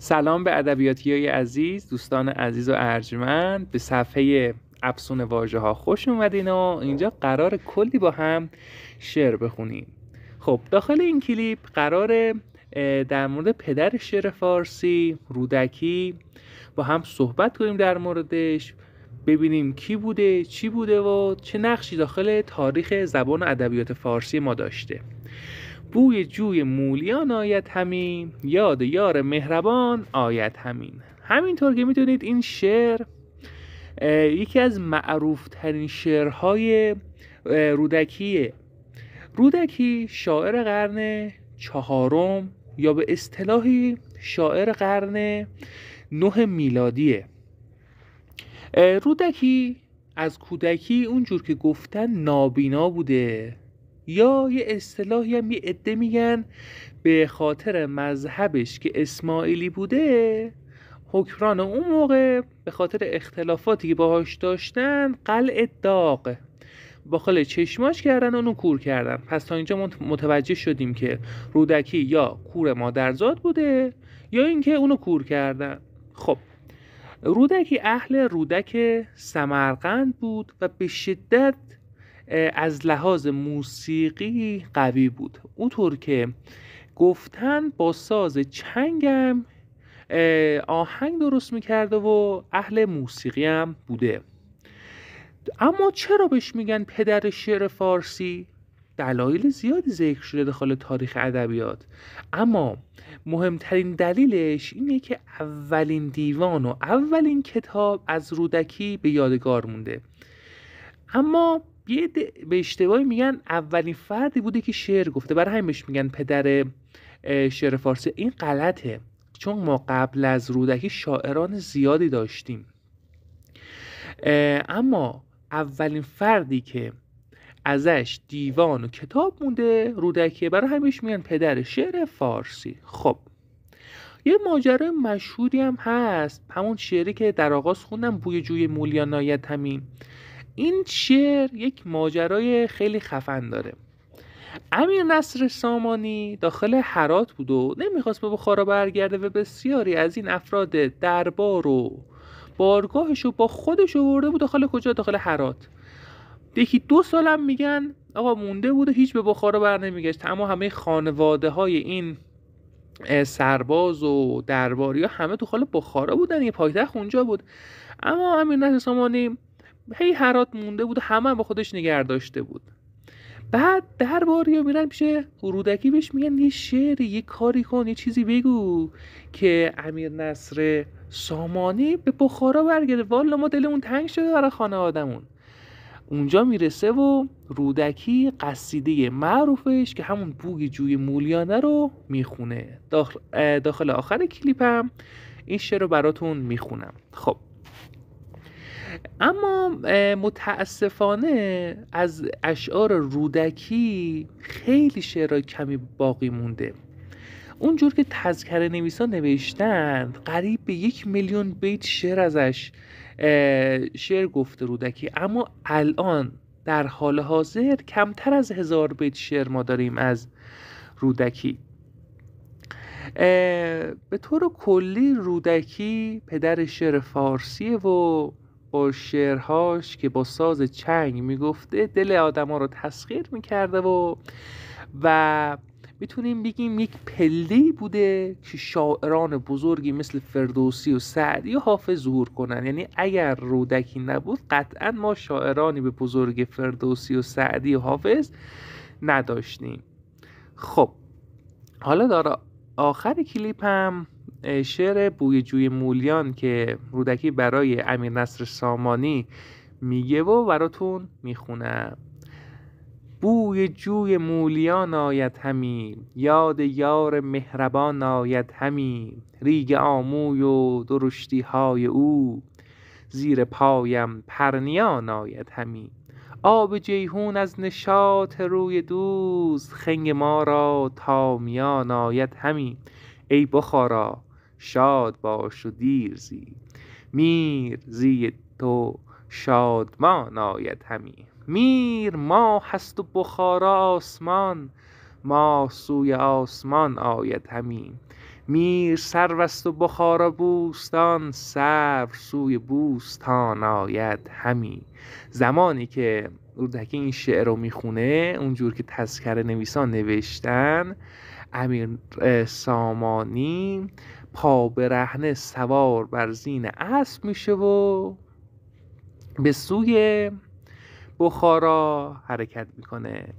سلام به ادبیاتیای عزیز، دوستان عزیز و ارجمند. به صفحه افسون واژه‌ها خوش اومدین و اینجا قرار کلی با هم شعر بخونیم. خب داخل این کلیپ قراره در مورد پدر شعر فارسی رودکی با هم صحبت کنیم، در موردش ببینیم کی بوده، چی بوده و چه نقشی داخل تاریخ زبان و ادبیات فارسی ما داشته. بوی جوی مولیان آید همین، یاد یار مهربان آید همین. همینطور که میتونید این شعر یکی از معروف ترین شعرهای رودکیه. رودکی شاعر قرن 4 یا به اصطلاحی شاعر قرن 9 میلادیه. رودکی از کودکی اونجور که گفتن نابینا بوده، یا یه اصطلاحی هم یه عده میگن به خاطر مذهبش که اسماعیلی بوده، حکمران اون موقع به خاطر اختلافاتی که باهاش داشتن قلعه داغ باخل چشماش کردن و اونو کور کردن. پس تا اینجا متوجه شدیم که رودکی یا کور مادرزاد بوده یا اینکه اونو کور کردن. خب رودکی اهل رودک سمرقند بود و به شدت از لحاظ موسیقی قوی بود. اونطور که گفتن با ساز چنگم آهنگ درست میکرده و اهل موسیقی هم بوده. اما چرا بهش میگن پدر شعر فارسی؟ دلایل زیادی ذکر شده داخل تاریخ ادبیات، اما مهمترین دلیلش اینه که اولین دیوان و اولین کتاب از رودکی به یادگار مونده. اما به اشتباهی میگن اولین فردی بوده که شعر گفته، برای همین بهش میگن پدر شعر فارسی. این غلطه، چون ما قبل از رودکی شاعران زیادی داشتیم، اما اولین فردی که ازش دیوان و کتاب مونده رودکیه، برای همین بهش میگن پدر شعر فارسی. خب یه ماجرای مشهوری هم هست، همون شعری که در آغاز خوندم، بوی جوی مولیان آید همین. این شعر یک ماجرای خیلی خفن داره. امیر نصر سامانی داخل هرات بود و نمیخواست به بخارا برگرده و بسیاری از این افراد دربار و بارگاهش رو با خودش آورده بود داخل کجا؟ داخل هرات. 1-2 سال هم میگن آقا مونده بود و هیچ به بخارا بر نمیگشت، اما همه خانواده های این سرباز و درباری ها همه تو خاله بخارا بودن، یه پایتخت اونجا بود. اما امیر نصر سامانی هی هرات مونده بود و همه با خودش نگه داشته بود. بعد درباری ها میرن پیش رودکی، بهش میگن یه شعر، یه کاری کن، یه چیزی بگو که امیر نصر سامانی به بخارا برگرده، والا ما دلمون تنگ شده برای خانوادمون. اونجا میرسه و رودکی قصیده معروفش که همون بوی جوی مولیانه رو میخونه. داخل آخر کلیپم این شعر رو براتون میخونم. خب اما متاسفانه از اشعار رودکی خیلی شعر کمی باقی مونده. اونجور که تذکره نویسان نوشتند قریب به 1 میلیون بیت شعر ازش شعر گفته رودکی، اما الان در حال حاضر کمتر از 1000 بیت شعر ما داریم از رودکی. به طور کلی رودکی پدر شعر فارسیه و با شعرهاش که با ساز چنگ میگفته دل آدم ها رو تسخیر میکرده و میتونیم بگیم یک پله‌ای بوده که شاعران بزرگی مثل فردوسی و سعدی و حافظ ظهور کنن. یعنی اگر رودکی نبود قطعا ما شاعرانی به بزرگ فردوسی و سعدی و حافظ نداشتیم. خب حالا در آخر کلیپ هم شعر بوی جوی مولیان که رودکی برای امیر نصر سامانی میگه و براتون میخونم. بوی جوی مولیان آید همی، یاد یار مهربان آید همی. ریگ آموی و درشتی های او، زیر پایم پرنیان آید همی. آب جیهون از نشاط روی دوست، خنگ ما را تا میان آید همی. ای بخارا شاد باش و دیر زی، میر زی تو شادمان آید همی. میر ماه هست و بخارا آسمان، ماه سوی آسمان آید همی. میر سروست و بخارا بوستان، سرو سوی بوستان آید همی. زمانی که رودکی این شعر رو میخونه اونجور که تذکره نویسان نوشتن، امیر سامانی پا برهنه سوار بر زین اسب میشه و به سوی بخارا حرکت میکنه.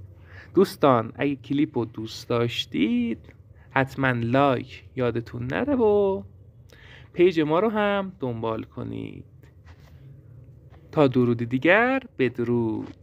دوستان اگه کلیپ رو دوست داشتید حتما لایک یادتون نره و پیج ما رو هم دنبال کنید. تا درودی دیگر، بدرود.